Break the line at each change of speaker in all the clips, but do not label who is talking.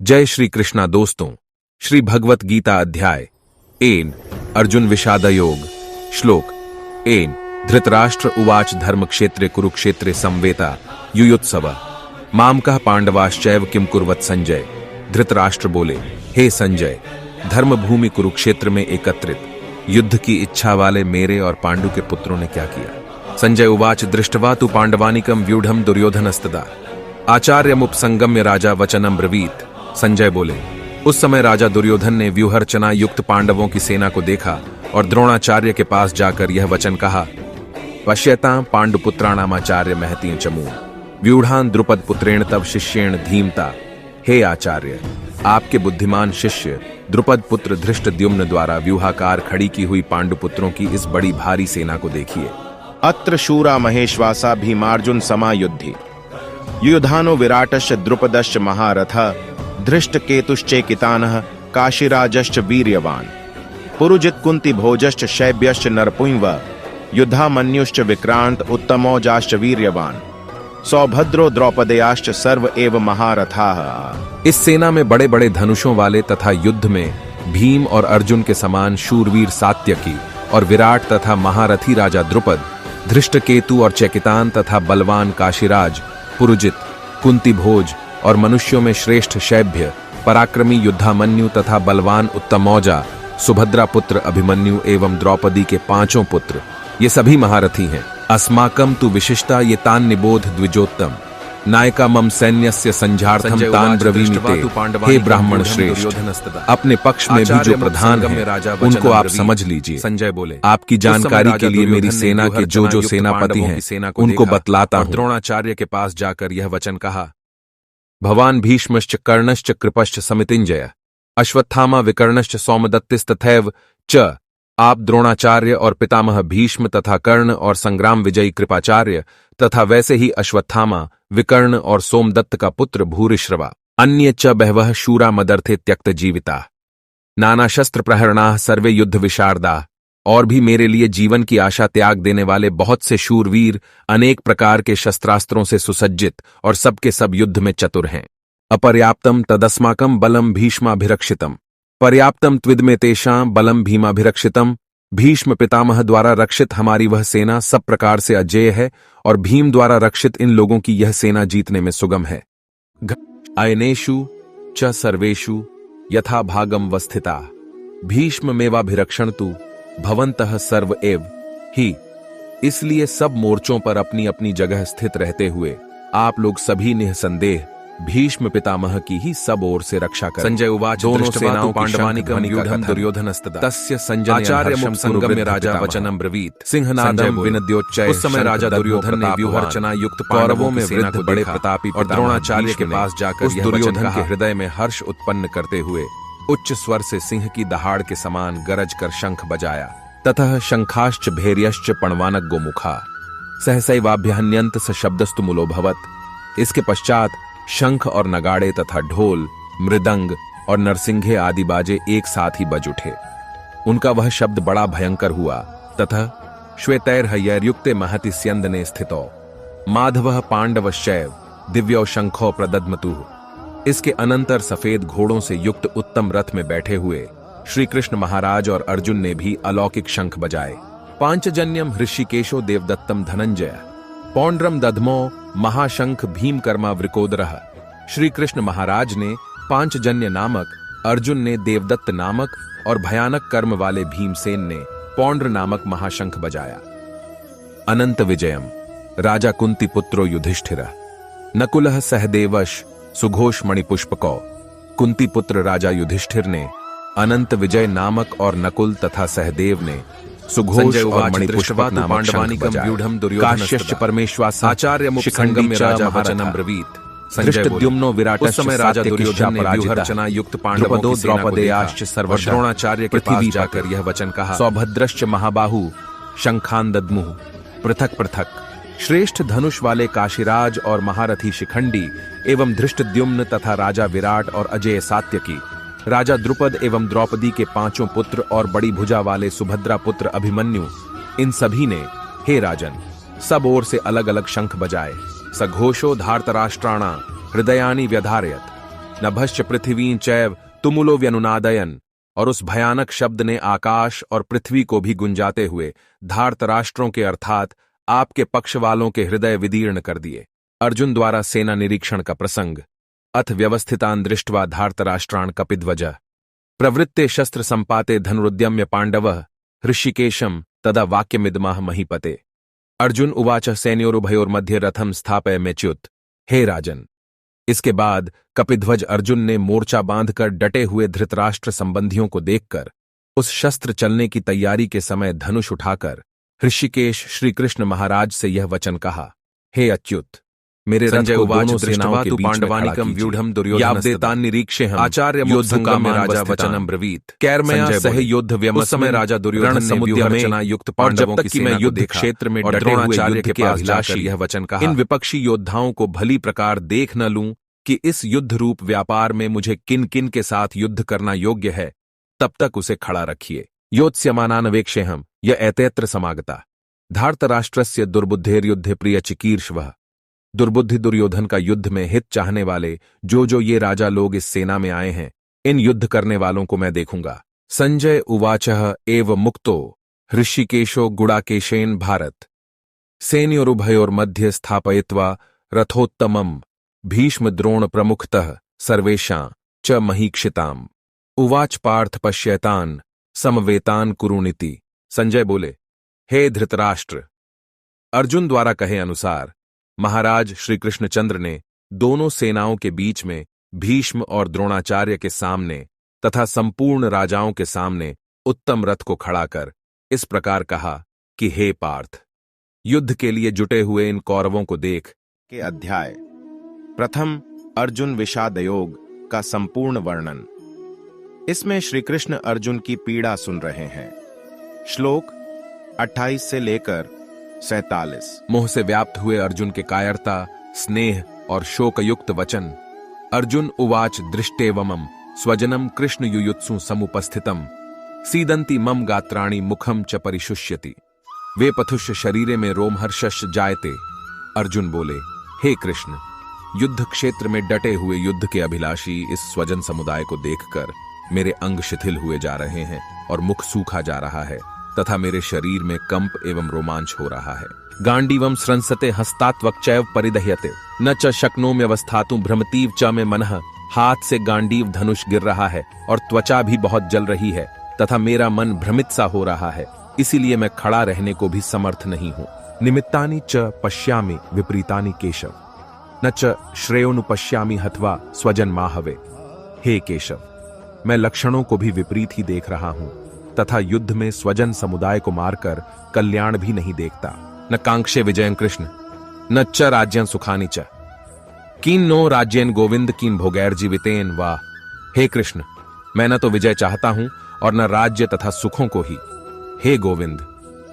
जय श्री कृष्णा दोस्तों। श्री भगवत गीता अध्याय 1 अर्जुन विषाद योग। श्लोक 1 धृतराष्ट्र उवाच धर्म क्षेत्रे कुरुक्षेत्रे संवेता युयुत्सव मामकः पांडवाश्चैव किम कुर्वत संजय। धृतराष्ट्र बोले, हे संजय, धर्मभूमि कुरुक्षेत्र में एकत्रित युद्ध की इच्छा वाले मेरे और पांडु के पुत्रों ने क्या किया। संजय उवाच दृष्टवा तु पांडवानिकम व्यूढ़म दुर्योधनस्तदा आचार्यमुपसंगम्य राजा वचनम ब्रवीत। संजय बोले, उस समय राजा दुर्योधन ने व्यूहरचना युक्त पांडवों की सेना को देखा और द्रोणाचार्य के पास जाकर यह वचन कहा, पश्यतां पांडुपुत्राणामाचार्य महतीं चमू व्यूढ़ान द्रुपद पुत्रेण तव शिष्येण धीमता। हे आचार्य, आपके बुद्धिमान शिष्य द्रुपद पुत्र धृष्टद्युम्न द्वारा व्यूहाकार खड़ी की हुई पांडुपुत्रों की इस बड़ी भारी सेना को देखिए।
अत्र शूरा महेश्वासा भीमार्जुन समायुद्धि युधानो विराटश्च द्रुपदश्च महारथ धृष्टकेतुश्चेकितानः काशीराजश्च वीर्यवान् पुरुजित कुंती भोजश्च शैब्यश्च नरपुंव युद्धामन्युश्च विक्रांत उत्तमौजाश्च वीर्यवान् सौभद्रो द्रौपदेयाश्च सर्व एव महारथाः।
इस सेना में बड़े बड़े धनुषों वाले तथा युद्ध में भीम और अर्जुन के समान शूरवीर सात्यकी और विराट तथा महारथी राजा द्रुपद, धृष्टकेतु और चेकितान तथा बलवान काशीराज, पुरुजित, कुंती भोज और मनुष्यों में श्रेष्ठ शैभ्य, पराक्रमी युद्धामन्यु तथा बलवान उत्तमौजा, सुभद्रा पुत्र अभिमन्यु एवं द्रौपदी के पांचों पुत्र, ये सभी महारथी हैं। अस्माकम तु विशिष्टा ये तान निबोध द्विजोत्तम नायका मम सैन्यस्य संझार्थम तान ब्रवीमिते। हे ब्राह्मण श्रेष्ठ, अपने पक्ष में भी जो प्रधान हैं उनको आप समझ लीजिए।
संजय बोले,
आपकी जानकारी के लिए मेरी सेना के जो सेनापति हैं उनको बतलाता हूं।
द्रोणाचार्य के पास जाकर यह वचन कहा,
भवान भीष्मश्च कर्णश्च कृपश्च समितिंजय अश्वत्थामा विकर्णश्च सौमदत्तिस्तथैव च। आप द्रोणाचार्य और पितामह भीष्म तथा कर्ण और संग्राम विजयी कृपाचार्य तथा वैसे ही अश्वत्थामा, विकर्ण और सोमदत्त का पुत्र भूरिश्रवा अन्य च बहवः शूरा मदर्थे त्यक्त जीविता नाना शस्त्र प्रहरणाः सर्वे युद्ध विशारदा। और भी मेरे लिए जीवन की आशा त्याग देने वाले बहुत से शूरवीर अनेक प्रकार के शस्त्रास्त्रों से सुसज्जित और सबके सब युद्ध में चतुर हैं। अपर्याप्तम तदस्माकम बलम भीष्माभिरक्षितम पर्याप्तम त्विदमे तेषां बलम भीमाभिरक्षितम। भीष्म पितामह द्वारा रक्षित हमारी वह सेना सब प्रकार से अजेय है और भीम द्वारा रक्षित इन लोगों की यह सेना जीतने में सुगम है। अयनेषु च सर्वेषु यथा भागम वस्थिता भीष्ममेवाभिरक्षण तु भवन्तः सर्व एव ही। इसलिए सब मोर्चों पर अपनी अपनी जगह स्थित रहते हुए आप लोग सभी निःसंदेह भीष्म पितामह की ही सब ओर से रक्षा करें।
संजय उवाच
दोनों सेनाओं पांडवानिकम व्यूढ़म दुर्योधनस्तदा
तस्य संजय
आचार्यमुप संगम्य राजा वचनम ब्रवीत। सिंहनादम विनद्योच्चय।
उस समय राजा दुर्योधन ने व्यूहरचना युक्त
कौरवों में वृद्ध बड़े प्रतापी
और द्रोणाचार्य के पास जाकर
उस दुर्योधन के हृदय में हर्ष उत्पन्न करते हुए उच्च स्वर से सिंह की दहाड़ के समान गरज कर शंख बजाया। ततः शंखाश्च भैर्यश्च पणवानक गोमुखा सहसैवाभ्यहन्यंत स शब्दस्तु मूलोभवत। इसके पश्चात शंख और नगाड़े तथा ढोल, मृदंग और नरसिंघे आदि बाजे एक साथ ही बज उठे। उनका वह शब्द बड़ा भयंकर हुआ। तथा श्वेतैर्हयैर्युक्ते महति स्यंदने स्थितो माधवः पांडवश्चैव दिव्यो शंखो प्रदद्मतुः। इसके अनंतर सफेद घोड़ों से युक्त उत्तम रथ में बैठे हुए श्री कृष्ण महाराज और अर्जुन ने भी अलौकिक शंख बजाए। पांचजन्यम हृषिकेशो देवदत्तम धनंजय पौंड्रम दधमो महाशंख भीमकर्मा वृकोदरः। श्री कृष्ण महाराज ने पांचजन्य नामक, अर्जुन ने देवदत्त नामक और भयानक कर्म वाले भीमसेन ने पौंड्र नामक महाशंख बजाया। अनंत विजयम राजा कुंती पुत्रो युधिष्ठिर नकुलः सहदेवश सुघोष मणिपुष्पको। कुंती पुत्र राजा युधिष्ठिर ने अनंत विजय नामक और नकुल तथा सहदेव ने सुघोष और मणिपुष्पक नामक शंख बजाए। काश्यश्च परमेश्वास आचार्यमुप संगम्य राजा वचनम ब्रवीत। धृष्टद्युम्नो विराटश्च उस समय राजा दुर्योधन ने व्यूहरचना युक्त पांडवों द्रौपदेयाश्च सर्व द्रोणाचार्य के पास जाकर यह वचन कहा, सौभद्रश्च महाबाहु शंखान दद्मुः पृथक पृथक। श्रेष्ठ धनुष वाले काशीराज और महारथी शिखंडी एवं धृष्टद्युम्न तथा राजा विराट और अजेय सात्यकी, राजा द्रुपद एवं द्रौपदी के पांचों पुत्र और बड़ी भुजा वाले सुभद्रा पुत्र अभिमन्यु, इन सभी ने, हे राजन, सब ओर से अलग अलग शंख बजाए। सघोषो धार्तराष्ट्राणा हृदयानि व्यधारयत नभश्च पृथ्वीं चैव तुमुलो व्यनुनादयन, और उस भयानक शब्द ने आकाश और पृथ्वी को भी गुंजाते हुए धार्तराष्ट्रों के अर्थात आपके पक्ष वालों के हृदय विदीर्ण कर दिए। अर्जुन द्वारा सेना निरीक्षण का प्रसंग। अथ व्यवस्थितान दृष्ट्वा धार्तराष्ट्रान् कपिध्वजः प्रवृत्ते शस्त्र संपाते धनुरुद्यम्य पांडवः ऋषिकेशम तदा वाक्यमिदमः महीपते। अर्जुन उवाच सैन्योरुभयोर्मध्ये रथम स्थापयमेच्युत। हे राजन, इसके बाद कपिध्वज अर्जुन ने मोर्चा बांधकर डटे हुए धृतराष्ट्र संबंधियों को देखकर उस शस्त्र चलने की तैयारी के समय धनुष उठाकर ऋषिकेश श्रीकृष्ण महाराज से यह वचन कहा, हे अच्युत, मेरे
संजय
रथ को
उवाच
दोनों सेनाओं के बीच में खड़ा
पांडवानिकम
कीजिए।
व्यूढ़म दुर्योधनस्तदा
निरीक्षेहम्
आचार्य
योद्धुका में राजा
वचनम ब्रवीत।
कैर्मया
संजय
सह
बोले,
युद्ध
उस
व्यमस्मिन्
समय राजा दुर्योधन ने
रणसमुद्यमे
व्यूहरचना युक्त
और
पांडवों
जब
की
तक कि मैं
सेना को
युद्ध
देखा
क्षेत्र में
और
डटे हुए
द्रोणाचार्य
युद्ध
के
के
पास जाकर
अभिलाषी
यह वचन कहा,
इन विपक्षी योद्धाओं को भली प्रकार देख न लूं कि इस युद्ध रूप व्यापार में मुझे किन किन के साथ युद्ध करना योग्य है, तब तक उसे खड़ा रखिए। योत्स्यमानानवेक्षेहम् य एतैत्र समागता धार्तराष्ट्रस्य दुर्बुद्धेर्युद्धे प्रिय चिकीर्षवः। दुर्बुद्धि दुर्योधन का युद्ध में हित चाहने वाले जो ये राजा लोग इस सेना में आए हैं, इन युद्ध करने वालों को मैं देखूंगा। संजय उवाचः एव मुक्तो ऋषिकेशो गुडाकेशेन भारत सेनयोरुभयोर्मध्ये स्थापयित्वा रथोत्तमम् भीष्म द्रोण प्रमुखतः सर्वेषां च महीक्षिताम्। उवाच पार्थ पश्यतान समवेतान कुरुनिति। संजय बोले, हे धृतराष्ट्र, अर्जुन द्वारा कहे अनुसार महाराज श्री कृष्णचंद्र ने दोनों सेनाओं के बीच में भीष्म और द्रोणाचार्य के सामने तथा संपूर्ण राजाओं के सामने उत्तम रथ को खड़ा कर इस प्रकार कहा कि हे पार्थ, युद्ध के लिए जुटे हुए इन कौरवों को देख।
के अध्याय प्रथम अर्जुन विषाद योग का संपूर्ण वर्णन। इसमें श्री कृष्ण अर्जुन की पीड़ा सुन रहे हैं। श्लोक 28 से लेकर 47।
मोह से व्याप्त हुए अर्जुन के कायरता, स्नेह और शोकयुक्त वचन। अर्जुन उवाच दृष्टेवमं स्वजनम कृष्ण युयुत्सु समुपस्थितम सीदंती मम गात्राणि मुखम च परिशुष्यति वे पथुष शरीरे में रोमहर्षश जायते। अर्जुन बोले, हे कृष्ण, युद्ध क्षेत्र में डटे हुए युद्ध के अभिलाषी इस स्वजन समुदाय को देखकर मेरे अंग शिथिल हुए जा रहे हैं और मुख सूखा जा रहा है तथा मेरे शरीर में कंप एवं रोमांच हो रहा है। गांडीवम स्रंसते हस्तात्वक्चैव परिदह्यते न च शक्नोम्यवस्थातु भ्रमतीव च में मनः। हाथ से गांडीव धनुष गिर रहा है और त्वचा भी बहुत जल रही है तथा मेरा मन भ्रमित सा हो रहा है, इसीलिए मैं खड़ा रहने को भी समर्थ नहीं हूं। निमित्तानि च पश्यामि विपरीतानि केशव न च श्रेयोनुपश्यामि हत्वा स्वजन माहवे। हे केशव, मैं लक्षणों को भी विपरीत ही देख रहा हूं तथा युद्ध में स्वजन समुदाय को मारकर कल्याण भी नहीं देखता। न कांक्षे विजयं कृष्ण न च राज्यं सुखानि च कीन नो राज्येन गोविंद कीन भोगैर्जीवितेन वा। हे कृष्ण, मैं न तो विजय चाहता हूं और न राज्य तथा सुखों को ही। हे गोविंद,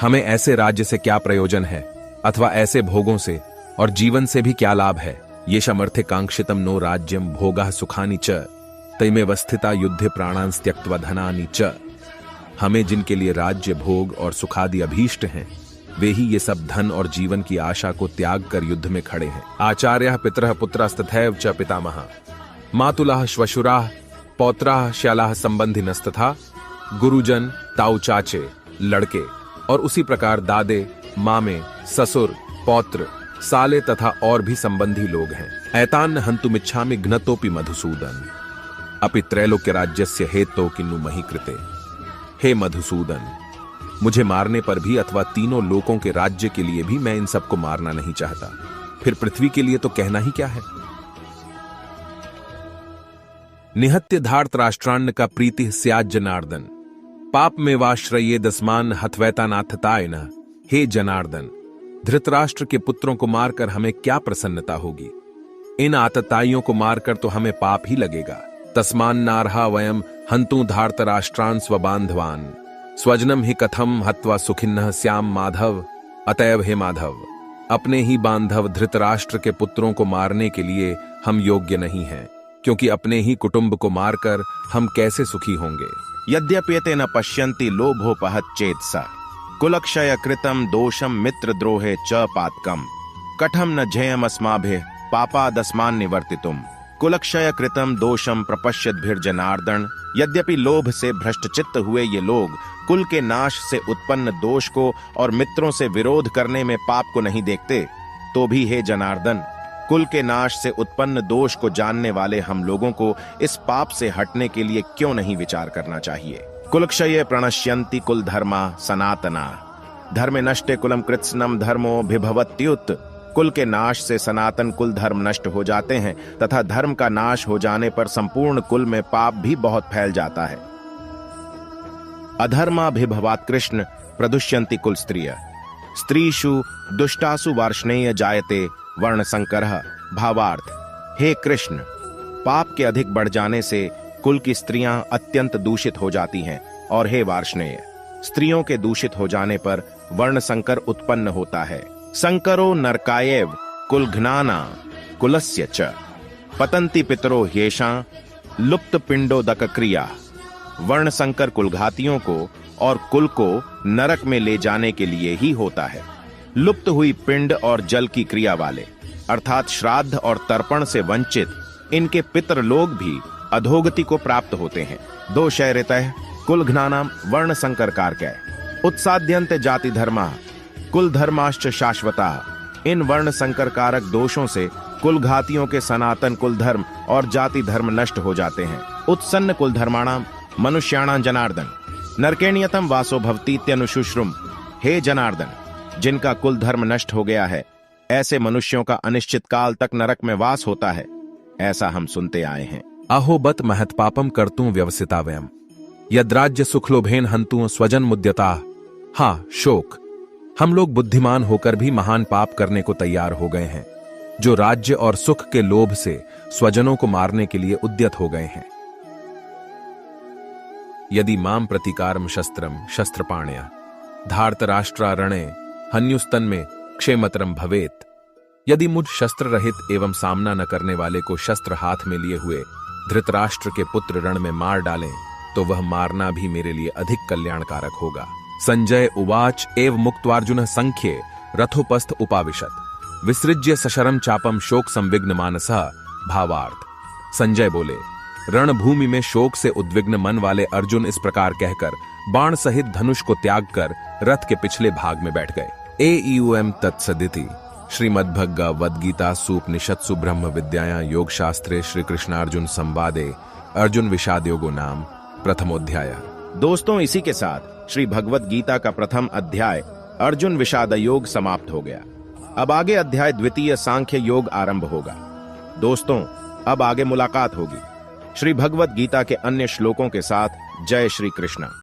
हमें ऐसे राज्य से क्या प्रयोजन है अथवा ऐसे भोगों से और जीवन से भी क्या लाभ है। ये समर्थे कांक्षितम नो राज्यम भोगा सुखानि च तैमेव स्थिता युद्धे प्राणान् त्यक्त्वा धनानि च। हमें जिनके लिए राज्य भोग और सुखादि अभीष्ट हैं, वे ही ये सब धन और जीवन की आशा को त्याग कर युद्ध में खड़े हैं। आचार्यः पितरः पुत्रस्तथैव च पितामहः मातुलः श्वशुराः पौत्राः श्यालाः संबंधिनस्तथा गुरुजन ताऊ चाचे लड़के और उसी प्रकार दादे मामे ससुर पौत्र साले तथा और भी संबंधी लोग हैं। ऐतान्न हन्तुमिच्छामि घ्नतोपि मधुसूदन अपि त्रैलोक्य राज्यस्य हेतो किन्नु मही कृते। हे मधुसूदन, मुझे मारने पर भी अथवा तीनों लोकों के राज्य के लिए भी मैं इन सबको मारना नहीं चाहता, फिर पृथ्वी के लिए तो कहना ही क्या है। निहत्य धार्तराष्ट्रान्न का प्रीति स्यात् जनार्दन पाप में वाश्रये दस्मान हथवैतानाथताय न। हे जनार्दन, धृतराष्ट्र के पुत्रों को मारकर हमें क्या प्रसन्नता होगी। इन आतताइयों को मारकर तो हमें पाप ही लगेगा। तस्मान नारहा वयम हंतु धार्तराष्ट्रान् स्वबांधवान् स्वजनम ही कथम हत्वा सुखिन्नः श्याम माधव। अतएव हे माधव, अपने ही बांधव धृतराष्ट्र के पुत्रों को मारने के लिए हम योग्य नहीं हैं, क्योंकि अपने ही कुटुंब को मारकर हम कैसे सुखी होंगे।
यद्यप्येते न पश्यन्ति लोभोपहच्चेत्सा कुलक्षय कृतम दोषम मित्रद्रोहे च पातकम कथम न जयमस्माभिः पापादस्मान् निवर्तितुम्। कुलक्षय कृतम दोषम प्रपश्यद्भिर्जनार्दन। यद्यपि लोभ से भ्रष्टचित्त हुए ये लोग कुल के नाश से उत्पन्न दोष को और मित्रों से विरोध करने में पाप को नहीं देखते, तो भी हे जनार्दन, कुल के नाश से उत्पन्न दोष को जानने वाले हम लोगों को इस पाप से हटने के लिए क्यों नहीं विचार करना चाहिए। कुलक्षये प्रणश्यन्ति कुल धर्मा सनातना। धर्मे नष्टे कुलम कृत्स्नम धर्मो भिभवत्युत। कुल के नाश से सनातन कुल धर्म नष्ट हो जाते हैं तथा धर्म का नाश हो जाने पर संपूर्ण कुल में पाप भी बहुत फैल जाता है। अधर्माभिभवात् कृष्ण प्रदुष्यन्ति कुल स्त्रिय। स्त्रीषु दुष्टासु वार्ष्णेय जायते वर्ण संकरः। भावार्थ, हे कृष्ण, पाप के अधिक बढ़ जाने से कुल की स्त्रियां अत्यंत दूषित हो जाती हैं, और हे वार्ष्णेय, स्त्रियों के दूषित हो जाने पर वर्ण संकर उत्पन्न होता है। संकरो नरकायेव कुलघ्नाना कुलस्य च। पतंति पितरो ह्येषां लुप्त पिंडोदक क्रिया। वर्ण संकर कुलघातियों को और कुल को नरक में ले जाने के लिए ही होता है। लुप्त हुई पिंड और जल की क्रिया वाले अर्थात श्राद्ध और तर्पण से वंचित इनके पितर लोग भी अधोगति को प्राप्त होते हैं। दोषैरितः कुलघ्नानाम वर्ण संकर कारकः उत्साद्यन्त जाति धर्मा कुल धर्माश्च शाश्वता। इन वर्ण संकर कारक दोषों से कुलघातियों के सनातन कुल धर्म और जाति धर्म नष्ट हो जाते हैं। उत्सन्न कुल धर्माणाम मनुष्याणां जनार्दन नरकेण्यतम वासो भवतीत्यनुशुश्रुम। हे जनार्दन, जिनका कुल धर्म नष्ट हो गया है, ऐसे मनुष्यों का अनिश्चित काल तक नरक में वास होता है, ऐसा हम सुनते आए हैं।
अहो बत महत्पापम कर्तुं व्यवसिता वयम यद्राज्य सुखलोभेन हंतु स्वजन मुद्यता। हाँ शोक, हम लोग बुद्धिमान होकर भी महान पाप करने को तैयार हो गए हैं, जो राज्य और सुख के लोभ से स्वजनों को मारने के लिए उद्यत हो गए हैं। यदि माम प्रतिकारम शस्त्रम शस्त्रपाण्या धार्तराष्ट्रारणे हन्युस्तन में क्षेमतरम भवेत। यदि मुझ शस्त्र रहित एवं सामना न करने वाले को शस्त्र हाथ में लिए हुए धृतराष्ट्र के पुत्र रण में मार डालें, तो वह मारना भी मेरे लिए अधिक कल्याणकारक होगा। संजय उवाच एव मुक्त्वार्जुनः संख्ये रथोपस्थ उपाविशत विसृज्य सशरम चापम शोक संविघ्न मानसः। भावार्थ, संजय बोले, रणभूमि में शोक से उद्विग्न मन वाले अर्जुन इस प्रकार कहकर बाण सहित धनुष को त्याग कर रथ के पिछले भाग में बैठ गए। एईउएम तत्सदिति श्रीमद्भगवद्गीता सूपनिषत्सु ब्रह्म विद्यायां योग शास्त्रे श्री कृष्णार्जुन संवादे अर्जुन विषाद योगो नाम प्रथमोध्याय।
दोस्तों, इसी के साथ श्री भगवत गीता का प्रथम अध्याय अर्जुन विषाद योग समाप्त हो गया। अब आगे अध्याय द्वितीय सांख्य योग आरंभ होगा। दोस्तों, अब आगे मुलाकात होगी श्री भगवत गीता के अन्य श्लोकों के साथ। जय श्री कृष्ण।